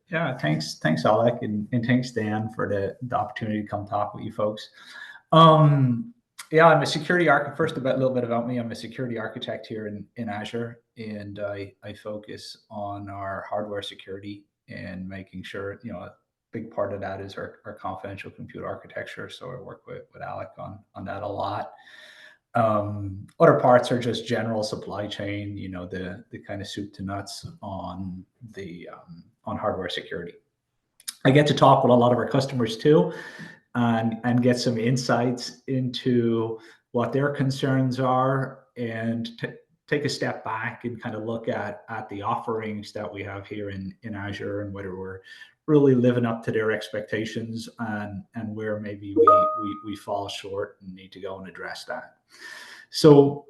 Yeah, thanks, Alec, and thanks, Dan, for the opportunity to come talk with you folks. Um, yeah, I'm a security architect. First, a little bit about me. I'm a security architect here in Azure, and I focus on our hardware security and making sure, a big part of that is our confidential compute architecture. So I work with Alec on that a lot. Other parts are just general supply chain, the kind of soup to nuts on hardware security. I get to talk with a lot of our customers too, and get some insights into what their concerns are, and take a step back and kind of look at the offerings that we have here in Azure, and whether we're really living up to their expectations, and where maybe we fall short and need to go and address that. So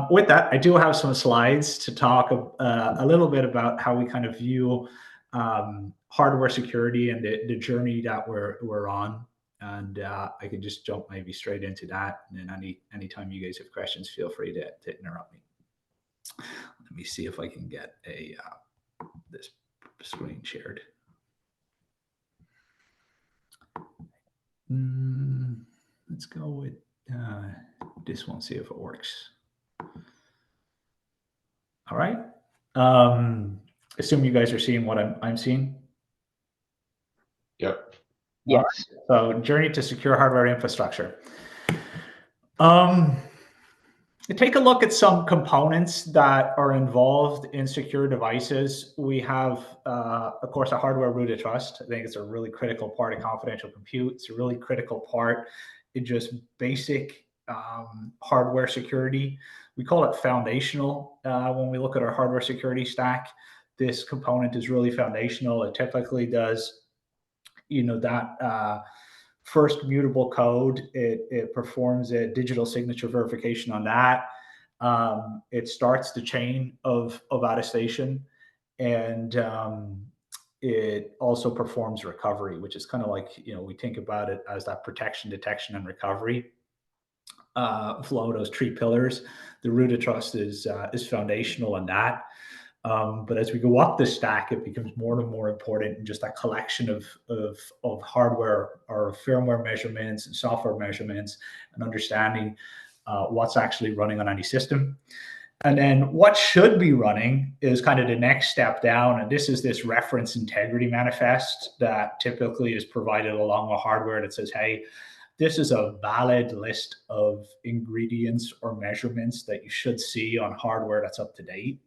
with that, I do have some slides to talk a little bit about how we kind of view hardware security and the journey that we're on. And I can just jump maybe straight into that. And then anytime you guys have questions, feel free to interrupt me. Let me see if I can get this screen shared. Let's go with this one, see if it works. All right. Assume you guys are seeing what I'm seeing. Yep. Yes. So journey to secure hardware infrastructure. Take a look at some components that are involved in secure devices. We have, of course, a hardware root of trust. I think it's a really critical part of confidential compute. It's a really critical part in just basic hardware security. We call it foundational when we look at our hardware security stack. This component is really foundational. It typically does, that first mutable code. It performs a digital signature verification on that. It starts the chain of attestation, and it also performs recovery, which is kind of like, we think about it as that protection, detection, and recovery flow, those three pillars. The root of trust is foundational in that. But as we go up the stack, it becomes more and more important in just that collection of hardware or firmware measurements and software measurements, and understanding what's actually running on any system. And then what should be running is kind of the next step down. And this is this reference integrity manifest that typically is provided along with hardware that says, hey, this is a valid list of ingredients or measurements that you should see on hardware that's up to date.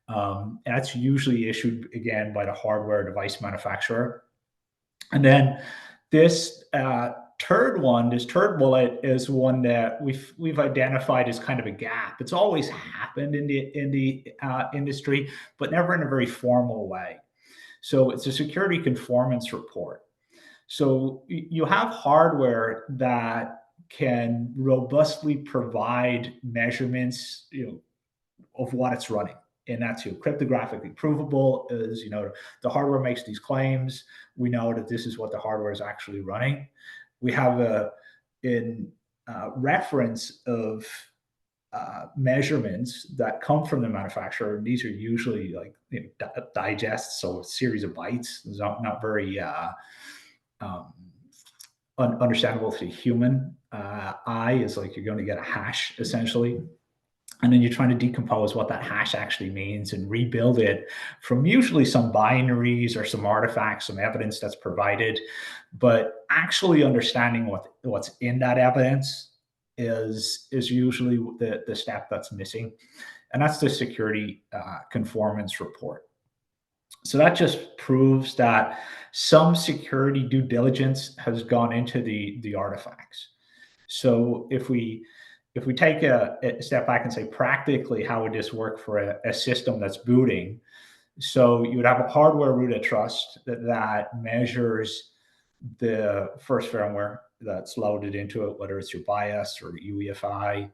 And that's usually issued, again, by the hardware device manufacturer. And then this third bullet is one that we've identified as kind of a gap. It's always happened in the industry, but never in a very formal way. So it's a security conformance report. So you have hardware that can robustly provide measurements, of what it's running. And that's cryptographically provable. Is the hardware makes these claims. We know that this is what the hardware is actually running. We have a reference of measurements that come from the manufacturer. And these are usually like digests, so a series of bytes. It's not very understandable to the human eye. Is like you're going to get a hash essentially. And then you're trying to decompose what that hash actually means and rebuild it from usually some binaries or some artifacts, some evidence that's provided. But actually understanding what's in that evidence is usually the step that's missing. And that's the security conformance report. So that just proves that some security due diligence has gone into the artifacts. So if we take a step back and say, practically, how would this work for a system that's booting? So you would have a hardware root of trust that measures the first firmware that's loaded into it, whether it's your BIOS or UEFI.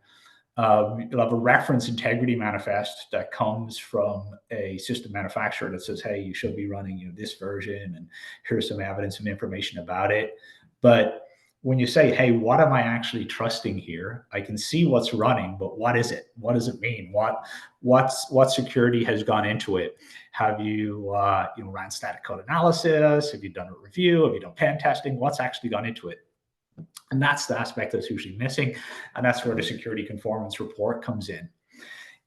You'll have a reference integrity manifest that comes from a system manufacturer that says, hey, you should be running this version, and here's some evidence and information about it. But when you say, hey, what am I actually trusting here? I can see what's running, but what is it? What does it mean? What security has gone into it? Have you ran static code analysis? Have you done a review? Have you done pen testing? What's actually gone into it? And that's the aspect that's usually missing, and that's where the security conformance report comes in.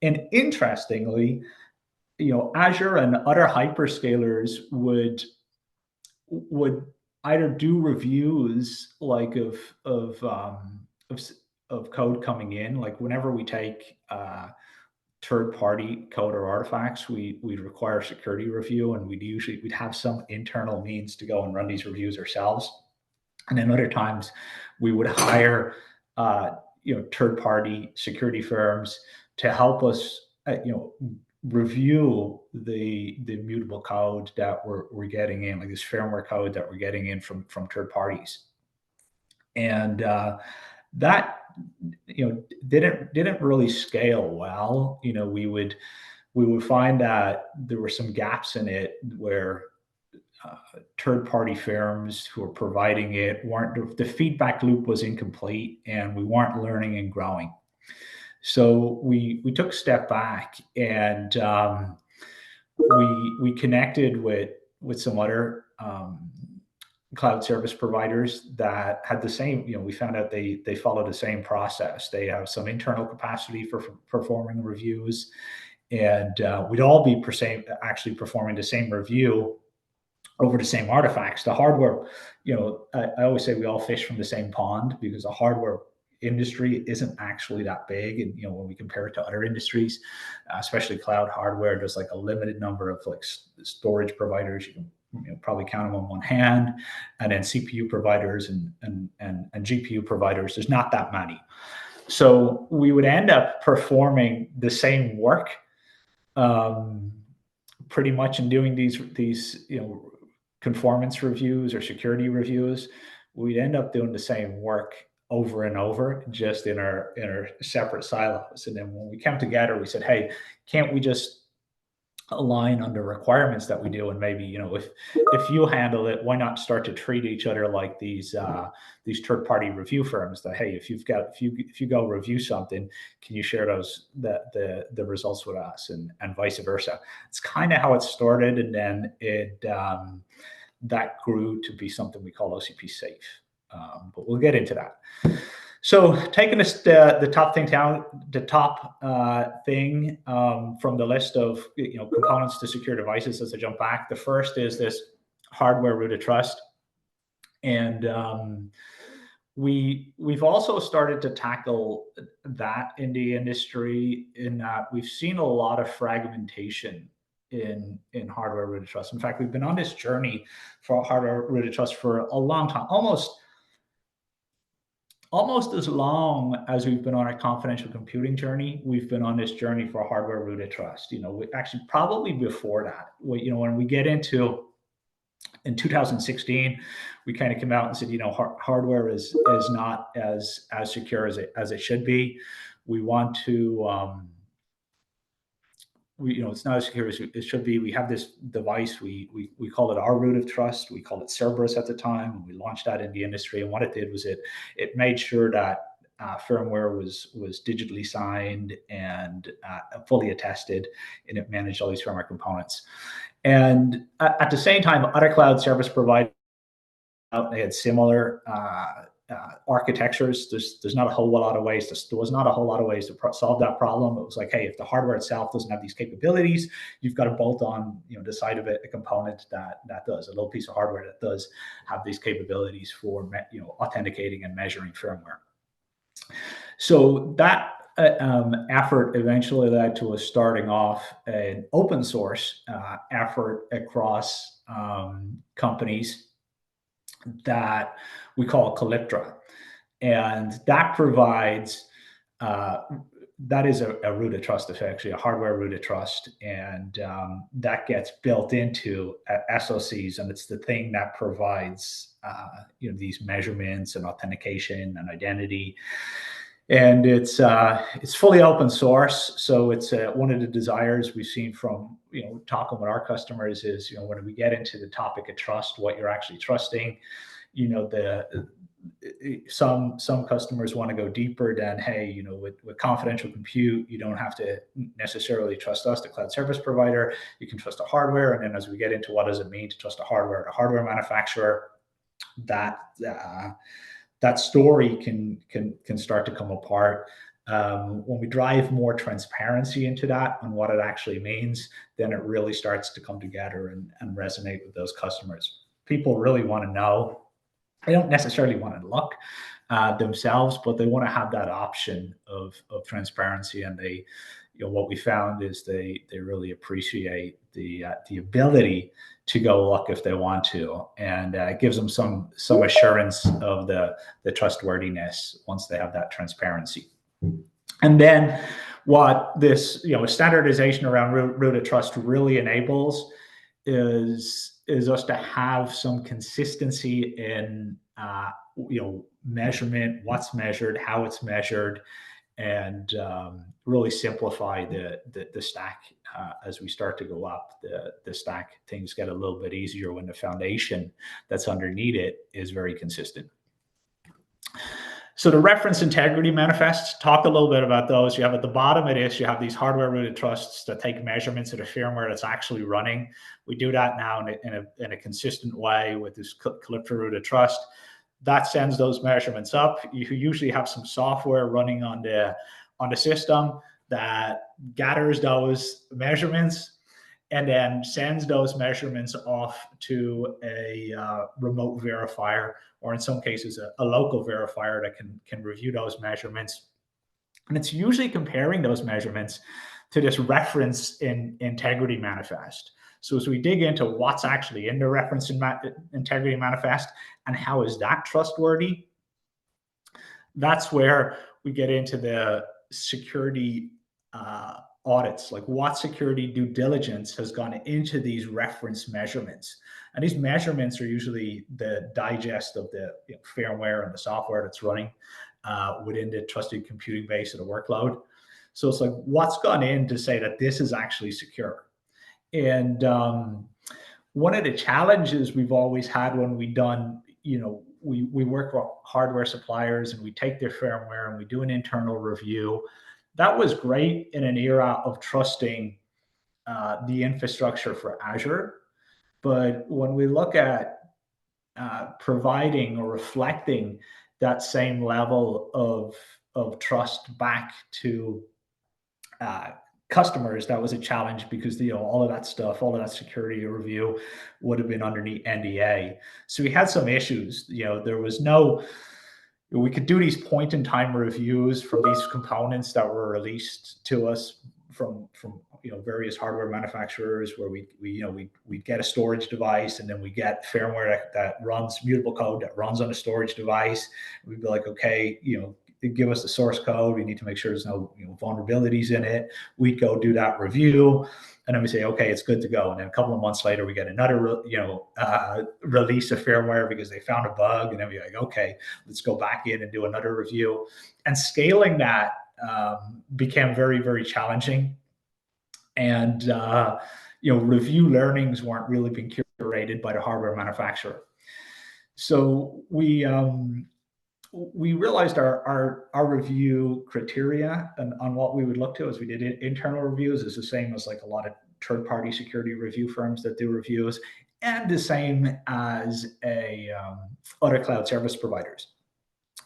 And interestingly, Azure and other hyperscalers would either do reviews like of code coming in, like whenever we take third-party code or artifacts, we'd require security review, and we'd have some internal means to go and run these reviews ourselves. And then other times we would hire third-party security firms to help us review the mutable code that we're getting in, like this firmware code that we're getting in from third parties. And that didn't really scale well. We would find that there were some gaps in it where third-party firms who were providing it the feedback loop was incomplete, and we weren't learning and growing. So we took a step back, and we connected with some other cloud service providers that had the same. We found out they follow the same process. They have some internal capacity for performing reviews, and we'd all be actually performing the same review over the same artifacts. The hardware, I always say we all fish from the same pond, because the hardware industry isn't actually that big. And when we compare it to other industries, especially cloud hardware, there's like a limited number of like storage providers. You can probably count them on one hand, and then CPU providers and GPU providers, there's not that many. So we would end up performing the same work pretty much in doing these conformance reviews or security reviews. We'd end up doing the same work over and over, just in our separate silos. And then when we came together, we said, hey, can't we just align on the requirements that we do? And maybe, if you handle it, why not start to treat each other like these third-party review firms, that, hey, if you go review something, can you share the results with us, and vice versa. It's kind of how it started. And then that grew to be something we call OCP Safe. But we'll get into that. So taking the top thing down, the top thing from the list of components to secure devices, as I jump back, the first is this hardware root of trust. And we've also started to tackle that in the industry, in that we've seen a lot of fragmentation in hardware root of trust. In fact, we've been on this journey for hardware root of trust for a long time, almost as long as we've been on our confidential computing journey. We've been on this journey for hardware root of trust. Actually, probably before that. When we get into in 2016, we kind of came out and said, hardware is not as secure as it should be. We want to. It's not as secure as it should be. We have this device. We call it our root of trust. We called it Cerberus at the time, and we launched that in the industry. And what it did was it made sure that firmware was digitally signed and fully attested, and it managed all these firmware components. And at the same time, other cloud service providers, they had similar architectures. There's not a whole lot of ways there was not a whole lot of ways to solve that problem. It was like, hey, if the hardware itself doesn't have these capabilities, you've got to bolt on the side of it a component that does, a little piece of hardware that does have these capabilities for authenticating and measuring firmware. So that effort eventually led to us starting off an open source effort across companies that we call Calyptra. And that provides, that is a root of trust, actually a hardware root of trust. And that gets built into SOCs, and it's the thing that provides these measurements and authentication and identity. And it's fully open source. So it's one of the desires we've seen from talking with our customers is when we get into the topic of trust, what you're actually trusting, some customers want to go deeper than, hey, with confidential compute, you don't have to necessarily trust us, the cloud service provider. You can trust the hardware. And then as we get into what does it mean to trust the hardware manufacturer, that that story can start to come apart. When we drive more transparency into that and what it actually means, then it really starts to come together and resonate with those customers. People really want to know. They don't necessarily want to look themselves, but they want to have that option of transparency. And they, what we found is they really appreciate the ability to go look if they want to, and it gives them some assurance of the trustworthiness once they have that transparency. And then what this standardization around root of trust really enables is us to have some consistency in measurement, what's measured, how it's measured, and really simplify the stack as we start to go up the stack. Things get a little bit easier when the foundation that's underneath it is very consistent. So the reference integrity manifests, talk a little bit about those. You have at the bottom of this, you have these hardware rooted trusts that take measurements of the firmware that's actually running. We do that now in a consistent way with this Calypso rooted trust. That sends those measurements up. You usually have some software running on the system that gathers those measurements and then sends those measurements off to a remote verifier, or in some cases, a local verifier that can review those measurements. And it's usually comparing those measurements to this reference in integrity manifest. So as we dig into what's actually in the reference integrity manifest and how is that trustworthy, that's where we get into the security audits, like what security due diligence has gone into these reference measurements. And these measurements are usually the digest of the firmware and the software that's running within the trusted computing base of the workload. So it's like, what's gone in to say that this is actually secure? And one of the challenges we've always had when we done, we work with hardware suppliers and we take their firmware and we do an internal review. That was great in an era of trusting the infrastructure for Azure. But when we look at providing or reflecting that same level of trust back to customers, that was a challenge because all of that stuff, all of that security review would have been underneath NDA. So we had some issues. There was no. We could do these point-in-time reviews from these components that were released to us from various hardware manufacturers, where we get a storage device and then we get firmware that runs mutable code that runs on a storage device. We'd be like, okay, give us the source code. We need to make sure there's no vulnerabilities in it. We'd go do that review, and then we say, okay, it's good to go. And then a couple of months later, we get another release of firmware because they found a bug, and then we're like, okay, let's go back in and do another review. And scaling that became very, very challenging. And review learnings weren't really being curated by the hardware manufacturer. So we realized our review criteria and on what we would look to as we did internal reviews is the same as like a lot of third-party security review firms that do reviews, and the same as other cloud service providers.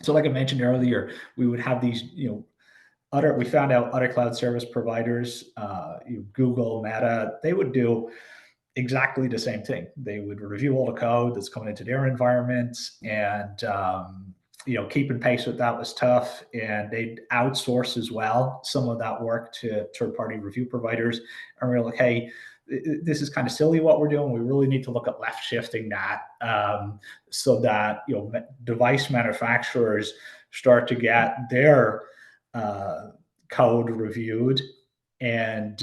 So like I mentioned earlier, we would have these, we found out other cloud service providers, Google, Meta, they would do exactly the same thing. They would review all the code that's coming into their environments, and keeping pace with that was tough, and they'd outsource as well some of that work to third-party review providers. And we're like, hey, this is kind of silly what we're doing. We really need to look at left shifting that so that device manufacturers start to get their code reviewed, and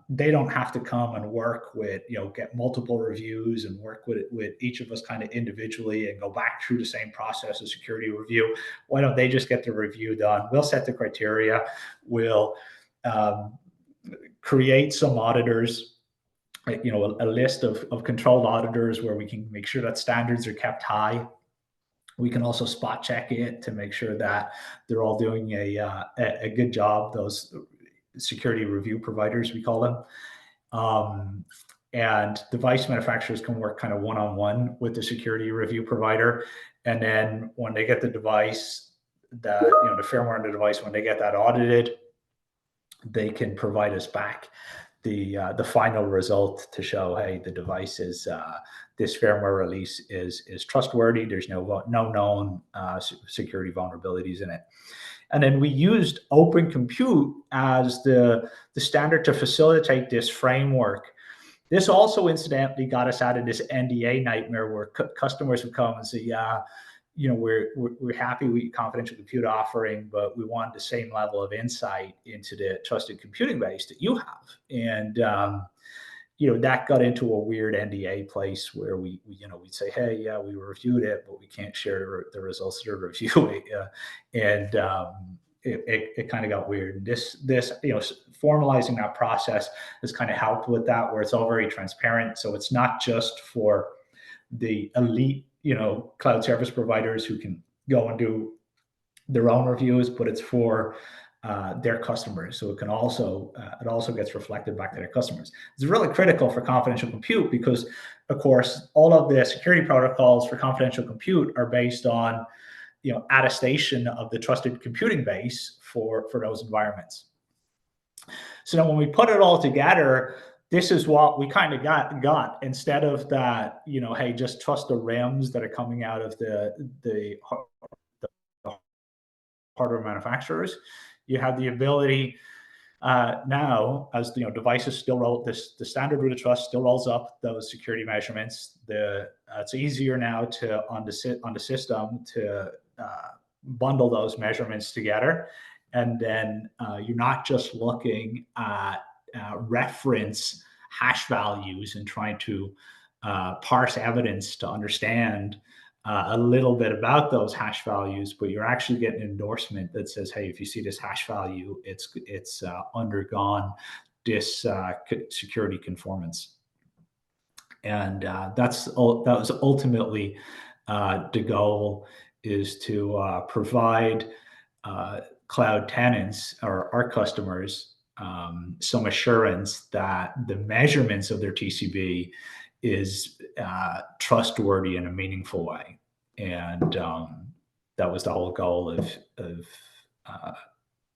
they don't have to come and work with, get multiple reviews and work with each of us kind of individually and go back through the same process of security review. Why don't they just get the review done? We'll set the criteria. We'll create some auditors, a list of controlled auditors where we can make sure that standards are kept high. We can also spot check it to make sure that they're all doing a good job. Those security review providers, we call them. Um, and device manufacturers can work kind of one-on-one with the security review provider. And then when they get the device, that the firmware in the device, when they get that audited, they can provide us back the final result to show, hey, the device is this firmware release is trustworthy. There's no known security vulnerabilities in it. And then we used Open Compute as the standard to facilitate this framework. This also incidentally got us out of this NDA nightmare where customers would come and say, yeah, we're happy with your confidential compute offering, but we want the same level of insight into the trusted computing base that you have. And that got into a weird NDA place where we'd say, hey, yeah, we reviewed it, but we can't share the results of the review. And it kind of got weird. And this formalizing that process has kind of helped with that, where it's all very transparent. So it's not just for the elite, cloud service providers who can go and do their own reviews, but it's for their customers. So it also gets reflected back to their customers. It's really critical for confidential compute because, of course, all of the security protocols for confidential compute are based on attestation of the trusted computing base for those environments. So now when we put it all together, this is what we kind of got instead of that, hey, just trust the RIMs that are coming out of the hardware manufacturers. You have the ability now, as devices still roll, the standard root of trust still rolls up those security measurements. It's easier now on the system to bundle those measurements together, and then you're not just looking at reference hash values and trying to parse evidence to understand a little bit about those hash values, but you're actually getting an endorsement that says, hey, if you see this hash value, it's undergone this security conformance. And that was ultimately the goal, is to provide cloud tenants or our customers some assurance that the measurements of their TCB is trustworthy in a meaningful way. And that was the whole goal of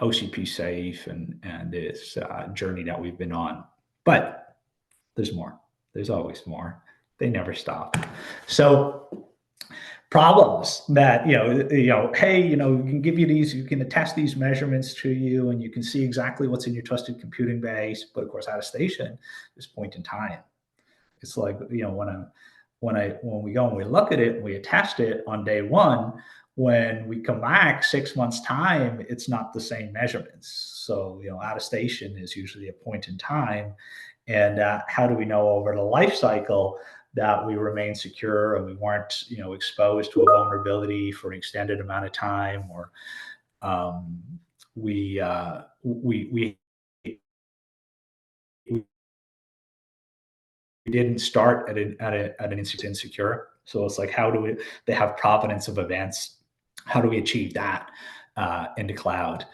OCP Safe and this journey that we've been on. But there's more. There's always more. They never stop. So problems that, hey, we can give you these, you can attest these measurements to you, and you can see exactly what's in your trusted computing base. But of course, attestation is point in time. It's like, when we go and we look at it and we attest it on day one, when we come back 6 months time, it's not the same measurements. So, attestation is usually a point in time. And how do we know over the life cycle that we remain secure and we weren't, exposed to a vulnerability for an extended amount of time, or we didn't start at an instance insecure. So it's like, how do they have provenance of events? How do we achieve that in the cloud?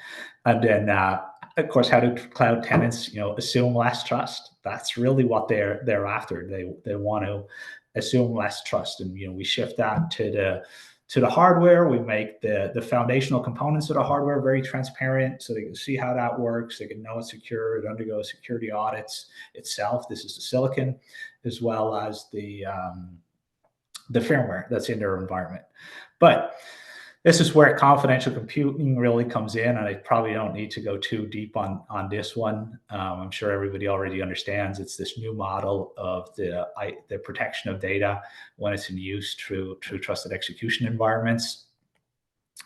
And then, of course, how do cloud tenants, assume less trust? That's really what they're after. They want to assume less trust, and we shift that to the hardware. We make the foundational components of the hardware very transparent, so they can see how that works. They can know it's secure. It undergoes security audits itself. This is the silicon, as well as the firmware that's in their environment. But this is where confidential computing really comes in, and I probably don't need to go too deep on this one. I'm sure everybody already understands it's this new model of the protection of data when it's in use through trusted execution environments.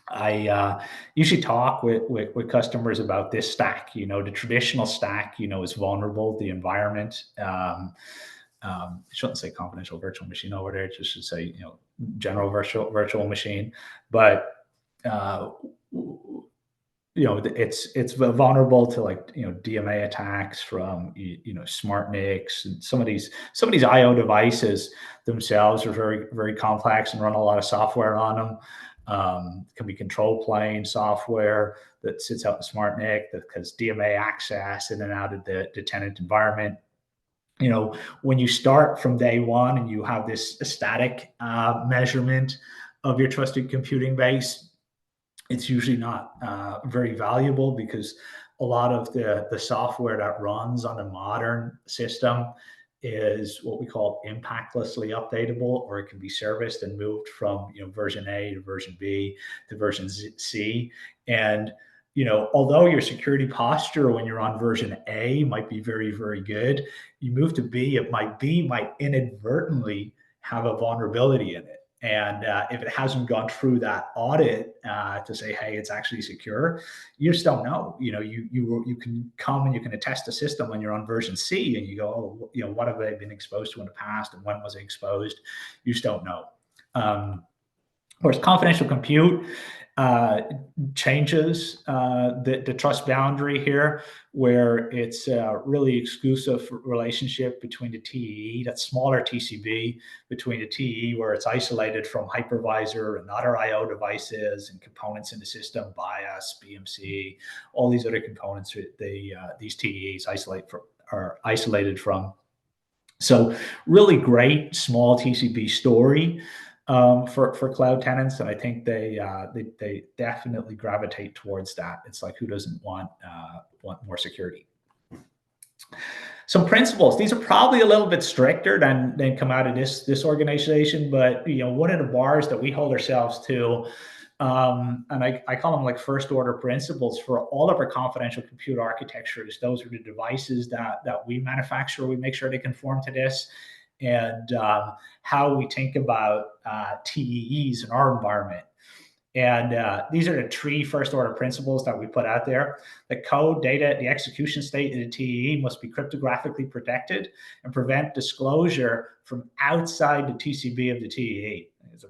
I usually talk with customers about this stack. The traditional stack, is vulnerable. The environment, I shouldn't say confidential virtual machine over there. It just should say, general virtual machine. But it's vulnerable to like DMA attacks from smart NICs, and some of these IO devices themselves are very very complex and run a lot of software on them. Can be control plane software that sits out in the smart NIC that has DMA access in and out of the tenant environment. When you start from day one and you have this static measurement of your trusted computing base, it's usually not very valuable because a lot of the software that runs on a modern system is what we call impactlessly updatable, or it can be serviced and moved from version A to version B to version C. And although your security posture when you're on version A might be very, very good, you move to B, might inadvertently have a vulnerability in it. And if it hasn't gone through that audit to say, hey, it's actually secure, you just don't know. You can come and you can attest the system when you're on version C, and you go, oh, what have they been exposed to in the past, and when was it exposed? You just don't know. Whereas confidential compute changes the trust boundary here, where it's a really exclusive relationship between the TEE, that smaller TCB, between the TEE, where it's isolated from hypervisor and other IO devices and components in the system, BIOS, BMC, all these other components these TEEs are isolated from. So really great small TCB story for cloud tenants, and I think they definitely gravitate towards that. It's like, who doesn't want more security? Some principles. These are probably a little bit stricter than come out of this organization, but one of the bars that we hold ourselves to, and I call them like first order principles for all of our confidential compute architectures. Those are the devices that we manufacture. We make sure they conform to this. And how we think about TEEs in our environment. And these are the three first order principles that we put out there. The code, data, the execution state of the TEE must be cryptographically protected and prevent disclosure from outside the TCB of the TEE. It's a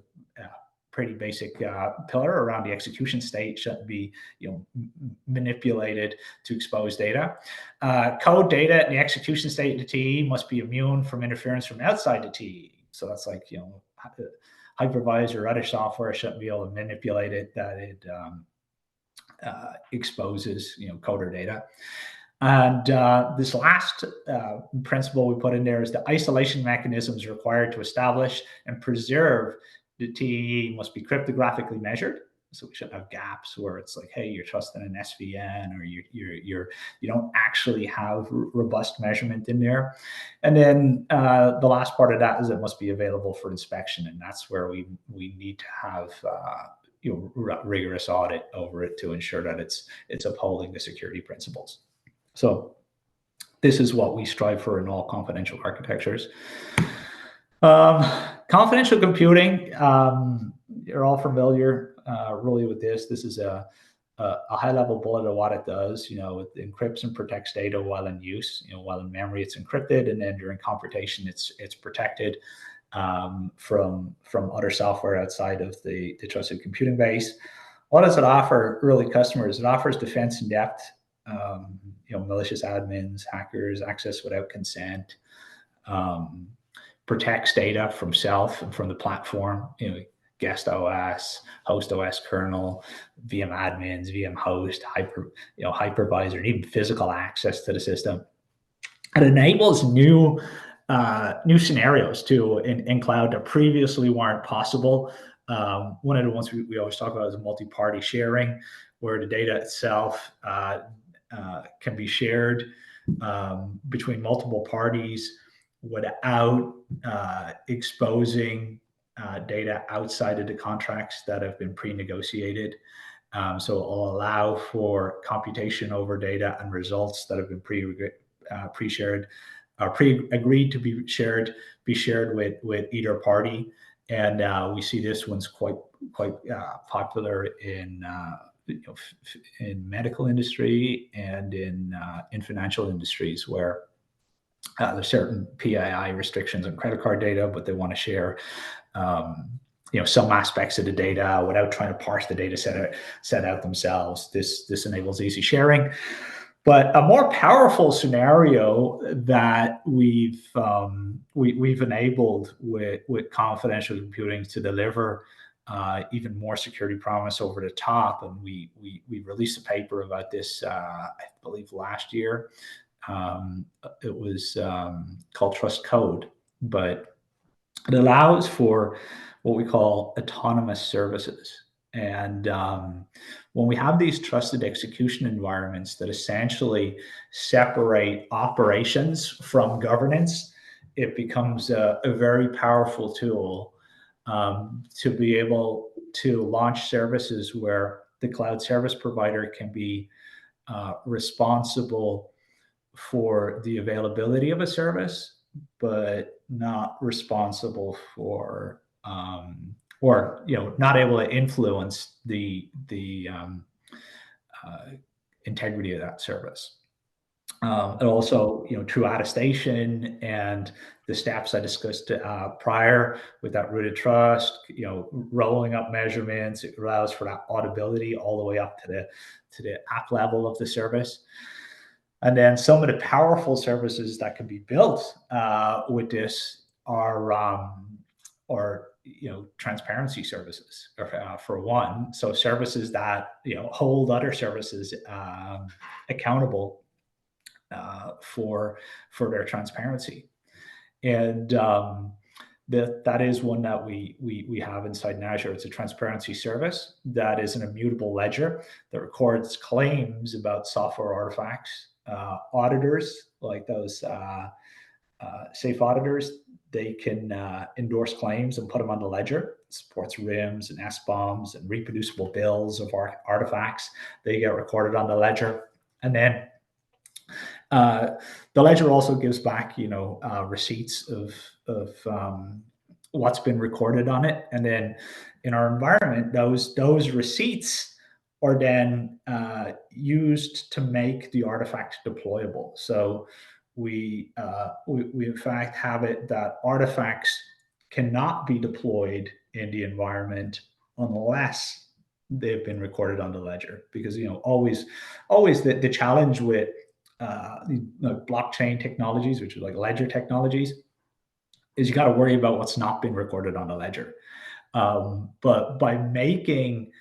pretty basic pillar around the execution state. Shouldn't be manipulated to expose data. Code, data, and the execution state of the TEE must be immune from interference from outside the TEE. So that's like hypervisor or other software shouldn't be able to manipulate it, that it exposes code or data. And this last principle we put in there is the isolation mechanisms required to establish and preserve the TEE must be cryptographically measured. So we shouldn't have gaps where it's like, hey, you're trusting an SVN, or you don't actually have robust measurement in there. And then the last part of that is it must be available for inspection, and that's where we need to have rigorous audit over it to ensure that it's upholding the security principles. So this is what we strive for in all confidential architectures. Confidential computing, you're all familiar really with this. This is a high-level bullet of what it does. It encrypts and protects data while in use. While in memory, it's encrypted, and then during computation, it's protected from other software outside of the trusted computing base. What does it offer really customers? It offers defense in depth. Malicious admins, hackers, access without consent. Protects data from self and from the platform, guest OS, host OS kernel, VM admins, VM host, hypervisor, and even physical access to the system. It enables new scenarios too in cloud that previously weren't possible. One of the ones we always talk about is multi-party sharing, where the data itself can be shared between multiple parties without exposing data outside of the contracts that have been pre-negotiated. So it will allow for computation over data and results that have been pre-shared, pre-agreed to be shared with either party. And we see this one's quite popular in medical industry and in financial industries, where there's certain PII restrictions on credit card data, but they want to share some aspects of the data without trying to parse the data set out themselves. This enables easy sharing. But a more powerful scenario that we've enabled with confidential computing to deliver even more security promise over the top, and we released a paper about this, I believe last year. It was called Trust Code, but it allows for what we call autonomous services. And when we have these trusted execution environments that essentially separate operations from governance, it becomes a very powerful tool to be able to launch services where the cloud service provider can be responsible for the availability of a service, but not responsible for or not able to influence the integrity of that service. And also, through attestation and the steps I discussed prior with that rooted trust, rolling up measurements, it allows for that auditability all the way up to the app level of the service. And then some of the powerful services that can be built with this are transparency services, for one. So services that hold other services accountable for their transparency, and that is one that we have inside Azure. It's a transparency service that is an immutable ledger that records claims about software artifacts. Auditors, like those safe auditors, they can endorse claims and put them on the ledger. It supports RIMs and SBOMs and reproducible bills of artifacts. They get recorded on the ledger, and then the ledger also gives back, receipts of what's been recorded on it. And then in our environment, those receipts are then used to make the artifact deployable. So we in fact have it that artifacts cannot be deployed in the environment unless they've been recorded on the ledger, because always the challenge with blockchain technologies, which is like ledger technologies, is you got to worry about what's not been recorded on the ledger. But by making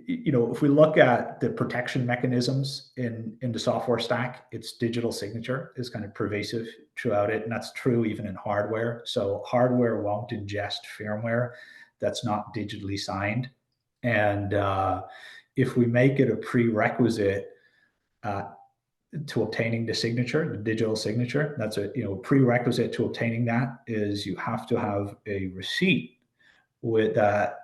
if we look at the protection mechanisms in the software stack, its digital signature is kind of pervasive throughout it. And that's true even in hardware. So hardware won't ingest firmware that's not digitally signed. And if we make it a prerequisite to obtaining the signature, the digital signature, that's a prerequisite to obtaining that is you have to have a receipt with that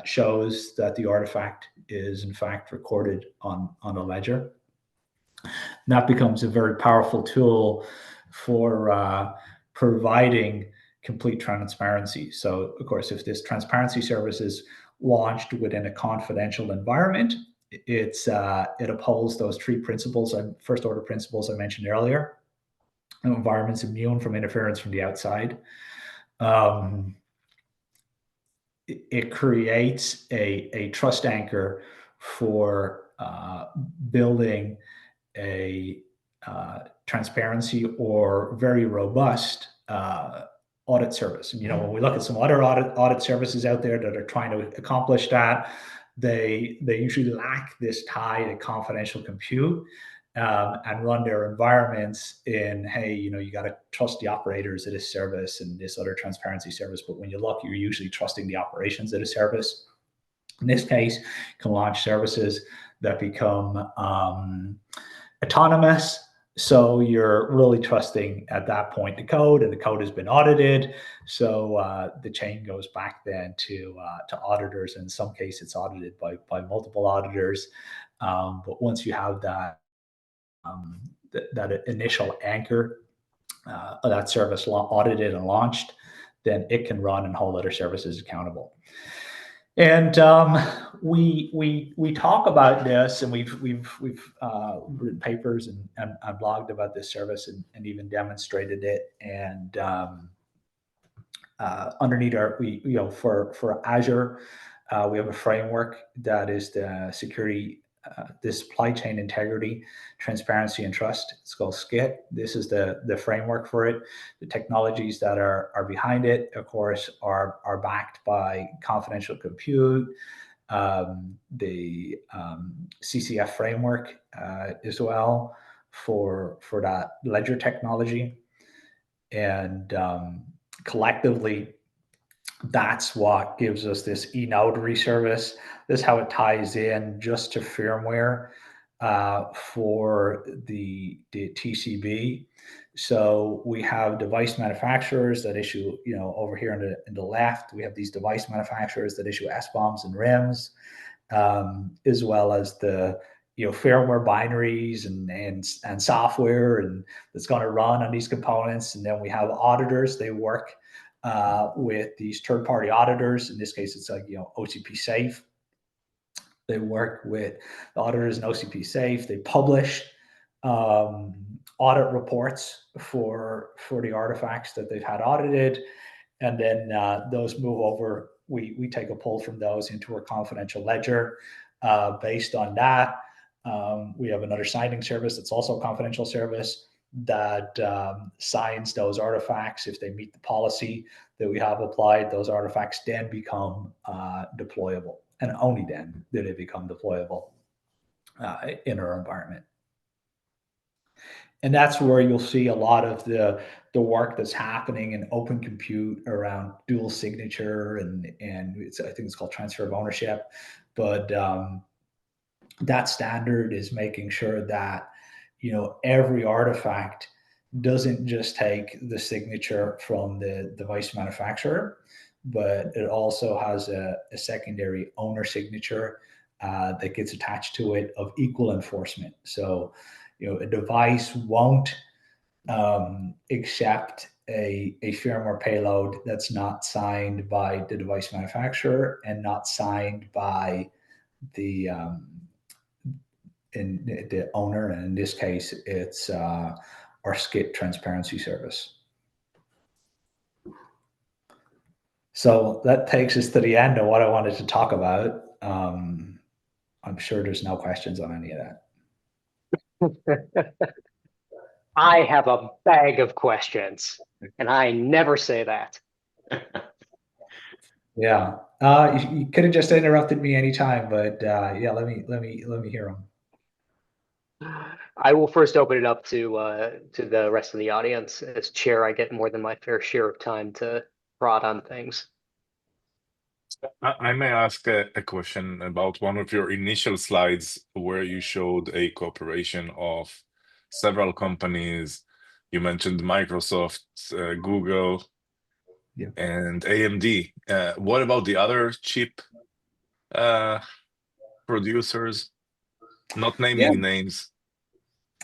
shows that the artifact is in fact recorded on a ledger. And that becomes a very powerful tool for providing complete transparency. So of course, if this transparency service is launched within a confidential environment, it upholds those three principles, first order principles I mentioned earlier. The environment's immune from interference from the outside. It creates a trust anchor for building a transparency or very robust audit service. And when we look at some other audit services out there that are trying to accomplish that, they usually lack this tie to confidential compute and run their environments in, hey, you got to trust the operators of this service and this other transparency service. But when you look, you're usually trusting the operations of the service. In this case, you can launch services that become autonomous. So you're really trusting at that point the code, and the code has been audited. So the chain goes back then to auditors. In some cases, it's audited by multiple auditors. But once you have that initial anchor of that service audited and launched, then it can run and hold other services accountable. And we talk about this, and we've written papers and blogged about this service and even demonstrated it. And Underneath for Azure, we have a framework that is the security, the supply chain integrity, transparency, and trust. It's called SCIT. This is the framework for it. The technologies that are behind it, of course, are backed by confidential compute, the CCF framework as well for that ledger technology, and collectively that's what gives us this e-notary service. This is how it ties in just to firmware for the TCB. So we have device manufacturers that issue, over here in the left, we have these device manufacturers that issue SBOMs and RIMs, as well as the firmware binaries and software and that's going to run on these components. And then we have auditors. They work with these third-party auditors. In this case, it's like OCP Safe. They work with the auditors in OCP Safe. They publish audit reports for the artifacts that they've had audited, and then those move over. We take a pull from those into our confidential ledger. Based on that, we have another signing service that's also a confidential service that signs those artifacts. If they meet the policy that we have applied, those artifacts then become deployable, and only then do they become deployable in our environment. And that's where you'll see a lot of the work that's happening in open compute around dual signature, and I think it's called transfer of ownership. But that standard is making sure that every artifact doesn't just take the signature from the device manufacturer, but it also has a secondary owner signature that gets attached to it of equal enforcement. So a device won't accept a firmware payload that's not signed by the device manufacturer and not signed by the owner, and in this case, it's our SCIT transparency service. So that takes us to the end of what I wanted to talk about. I'm sure there's no questions on any of that. I have a bag of questions, and I never say that. Yeah, you could have just interrupted me anytime, but yeah, let me hear them. I will first open it up to the rest of the audience. As chair, I get more than my fair share of time to prod on things. I may ask a question about one of your initial slides where you showed a cooperation of several companies. You mentioned Microsoft, Google, and AMD. What about the other chip producers? Not naming names.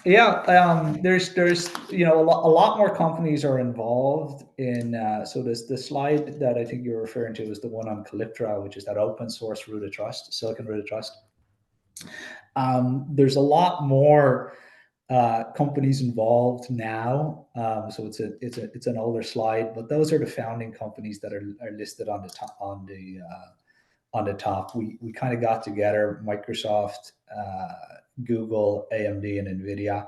Yeah, there's a lot more companies are involved in. So the slide that I think you're referring to is the one on Calyptra, which is that open source root of trust, Silicon root of trust. There's a lot more companies involved now. So it's an older slide, but those are the founding companies that are listed on the top on the top. We kind of got together, Microsoft, Google, AMD, and NVIDIA.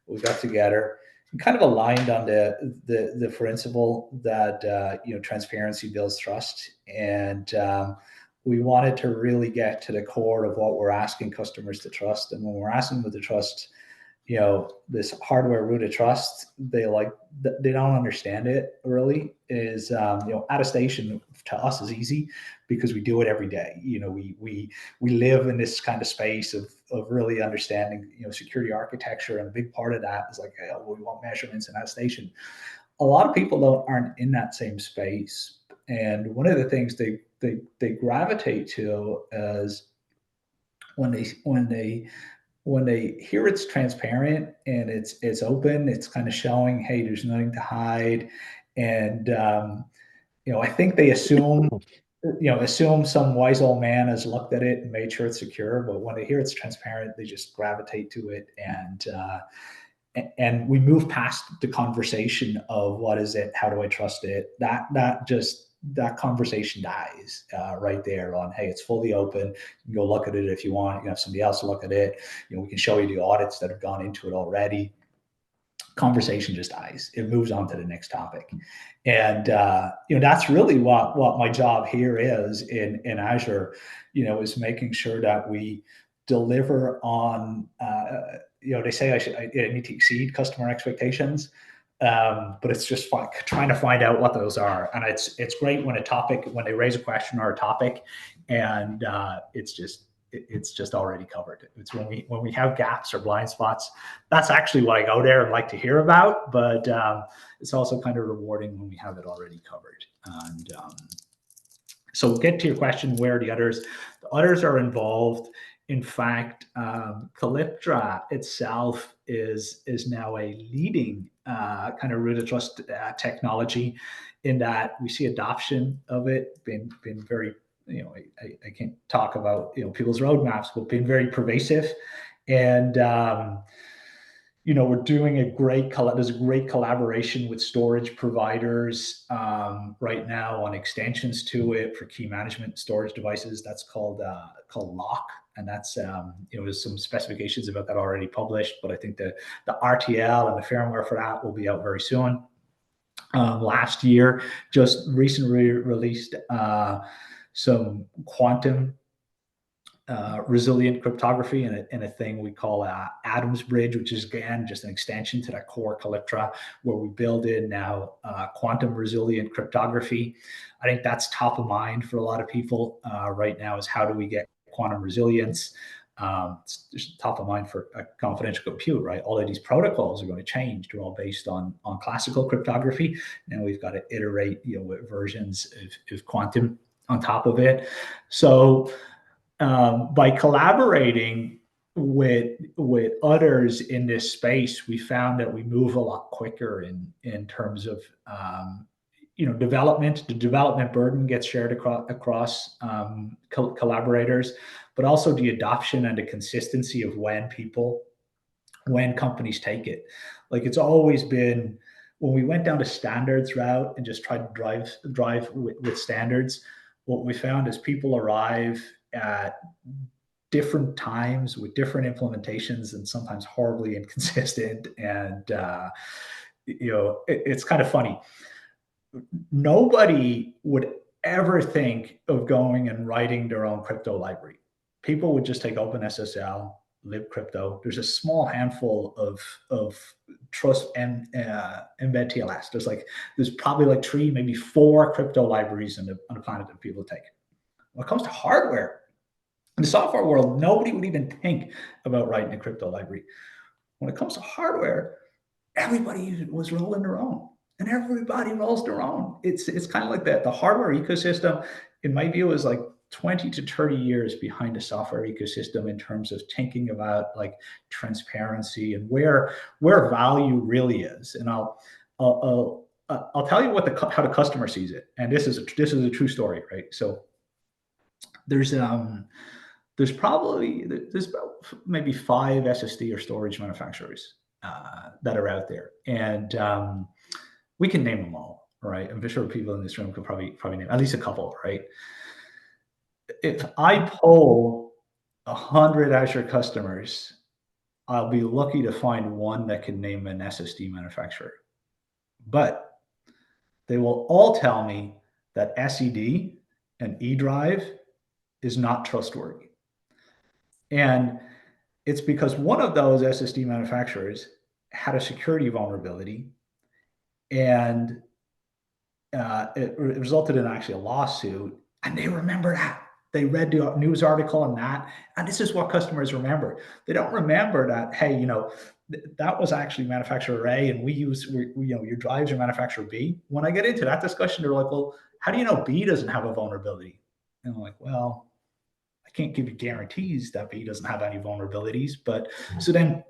We got together and kind of aligned on the principle that transparency builds trust, and we wanted to really get to the core of what we're asking customers to trust. And when we're asking them to trust, this hardware root of trust, they don't understand it really. Is attestation to us is easy because we do it every day. We live in this kind of space of really understanding security architecture, and a big part of that is like, we want measurements and attestation. A lot of people aren't in that same space, and one of the things they gravitate to is when they hear it's transparent and it's open, it's kind of showing, hey, there's nothing to hide. And, I think they assume some wise old man has looked at it and made sure it's secure. But when they hear it's transparent, they just gravitate to it. and we move past the conversation of what is it, how do I trust it, that conversation dies right there on, hey, it's fully open, you can go look at it if you want, you can have somebody else look at it, we can show you the audits that have gone into it already. Conversation just dies. It moves on to the next topic. And that's really what my job here is in Azure, is making sure that we deliver on they say I need to exceed customer expectations, but it's just trying to find out what those are. And it's great when they raise a question or a topic, and it's just already covered. It's when we have gaps or blind spots, that's actually what I go there and like to hear about. But it's also kind of rewarding when we have it already covered. And so get to your question, where are the others? The others are involved. In fact, Calyptra itself is now a leading kind of root of trust technology, in that we see adoption of it been very, I can't talk about people's roadmaps, but been very pervasive. And we're doing there's a great collaboration with storage providers right now on extensions to it for key management storage devices. That's called Lock. And that's, there's some specifications about that already published, but I think the RTL and the firmware for that will be out very soon. Last year, just recently released some quantum resilient cryptography in a thing we call Adams Bridge, which is, again, just an extension to that core Calyptra, where we build in now quantum resilient cryptography. I think that's top of mind for a lot of people right now, is how do we get quantum resilience? It's top of mind for a confidential compute, right? All of these protocols are going to change. They're all based on classical cryptography. Now we've got to iterate, with versions of quantum on top of it. So by collaborating with others in this space, we found that we move a lot quicker in terms of development. The development burden gets shared across collaborators, but also the adoption and the consistency of when companies take it. Like, it's always been, when we went down the standards route and just tried to drive with standards, what we found is people arrive at different times with different implementations, and sometimes horribly inconsistent. And it's kind of funny. Nobody would ever think of going and writing their own crypto library. People would just take OpenSSL, libcrypto. There's a small handful of trust and embed TLS. There's probably like 3, maybe 4 crypto libraries on the planet that people take. When it comes to hardware, in the software world, nobody would even think about writing a crypto library. When it comes to hardware, everybody was rolling their own, and everybody rolls their own. It's kind of like that. The hardware ecosystem, in my view, is like 20 to 30 years behind the software ecosystem in terms of thinking about like transparency and where value really is. And I'll tell you how the customer sees it. And this is a true story, right? So there's about maybe 5 SSD or storage manufacturers that are out there, and we can name them all, right? I'm sure people in this room could probably name at least a couple, right? If I poll 100 Azure customers, I'll be lucky to find one that can name an SSD manufacturer, but they will all tell me that SED and eDrive is not trustworthy. And it's because one of those SSD manufacturers had a security vulnerability, and it resulted in actually a lawsuit, and they remember that. They read the news article on that, and this is what customers remember. They don't remember that, hey, that was actually manufacturer A, and your drives are manufacturer B. When I get into that discussion, they're like, well, how do you know B doesn't have a vulnerability? And I'm like, well, I can't give you guarantees that B doesn't have any vulnerabilities. But so then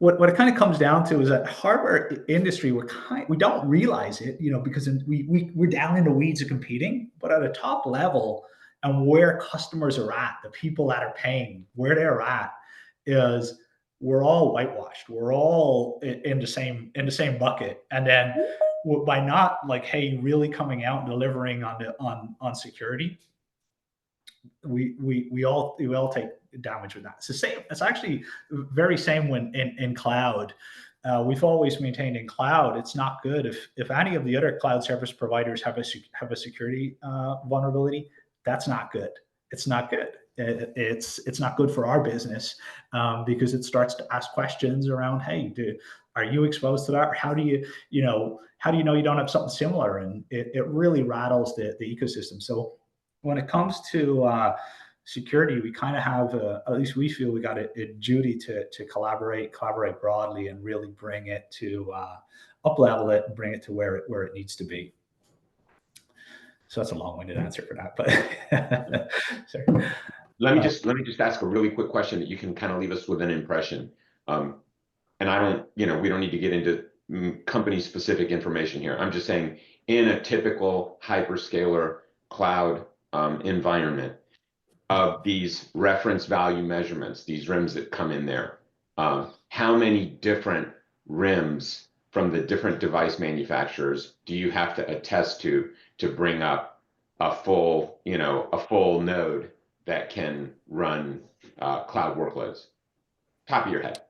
what it kind of comes down to is that hardware industry, we don't realize it, because we're down in the weeds of competing, but at a top level, and where customers are at, the people that are paying, where they're at is we're all whitewashed. We're all in the same bucket. And then by not like, hey, really coming out and delivering on security, we all take damage with that. It's the same. It's actually very same when in cloud. We've always maintained in cloud, it's not good if any of the other cloud service providers have a security vulnerability. That's not good. It's not good. It's not good for our business because it starts to ask questions around, hey, are you exposed to that? Or how do you know you don't have something similar? And it really rattles the ecosystem. So when it comes to security, we kind of have, at least we feel we got a duty to collaborate broadly and really bring it to up level it and bring it to where it needs to be. So that's a long-winded answer for that, but sorry. Let me just ask a really quick question that you can kind of leave us with an impression. And I don't, we don't need to get into company specific information here. I'm just saying, in a typical hyperscaler cloud environment, of these reference value measurements, these RIMs that come in there, how many different RIMs from the different device manufacturers do you have to attest to bring up a full, a full node that can run cloud workloads? Top of your head.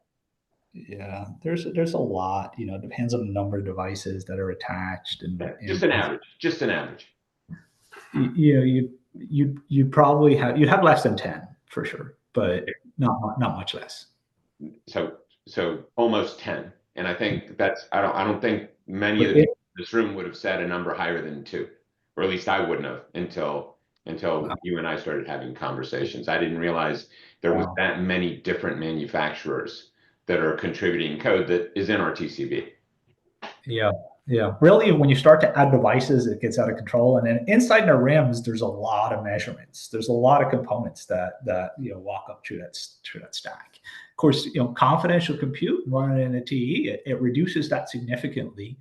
Yeah, there's a lot, it depends on the number of devices that are attached and just an average. You'd probably you'd have less than 10 for sure, but not much less. So almost 10. And I think I don't think many of the people in this room would have said a number higher than 2, or at least I wouldn't have until you and I started having conversations. I didn't realize there was that many different manufacturers that are contributing code that is in our TCB. Yeah. Really, when you start to add devices, it gets out of control. And then inside the RIMs, there's a lot of measurements. There's a lot of components that walk up through that stack. Of course, confidential compute running in a TE, it reduces that significantly.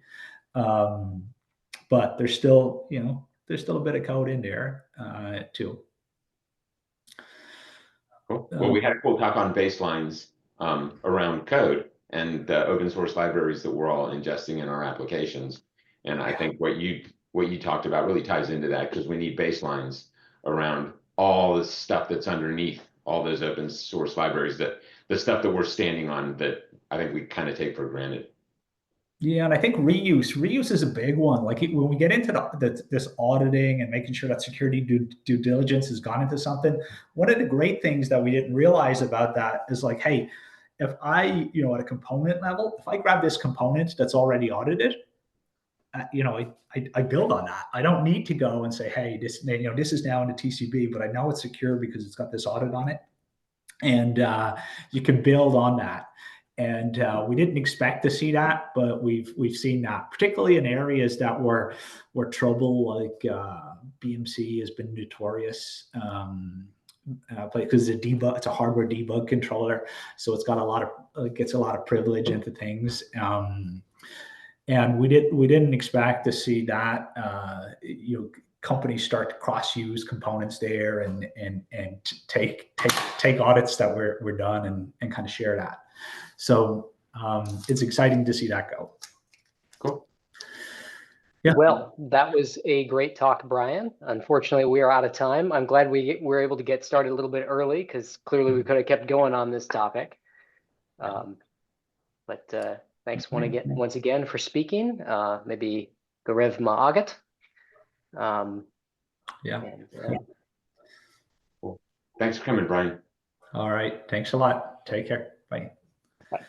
But there's still a bit of code in there too. Cool. Well, we had a cool talk on baselines around code and the open source libraries that we're all ingesting in our applications. And I think what you talked about really ties into that, because we need baselines around all the stuff that's underneath all those open source libraries, that the stuff that we're standing on that I think we kind of take for granted. Yeah, and I think reuse is a big one. Like when we get into this auditing and making sure that security due diligence has gone into something, one of the great things that we didn't realize about that is like, hey, if I, at a component level, if I grab this component that's already audited, I build on that. I don't need to go and say, hey, this is now in the TCB, but I know it's secure because it's got this audit on it, and you can build on that. And we didn't expect to see that, but we've seen that, particularly in areas that were trouble, like BMC has been notorious. Because it's a hardware debug controller, so it's got gets a lot of privilege into things, and we didn't expect to see that companies start to cross-use components there and take audits that we're done and kind of share that. So it's exciting to see that go. Cool. Yeah. Well, that was a great talk, Brian. Unfortunately, we are out of time. I'm glad we were able to get started a little bit early, because clearly we could have kept going on this topic. But thanks once again for speaking. Maybe Garev Ma'agat. Yeah. Cool. Thanks for coming, Brian. All right. Thanks a lot. Take care. Bye. Bye.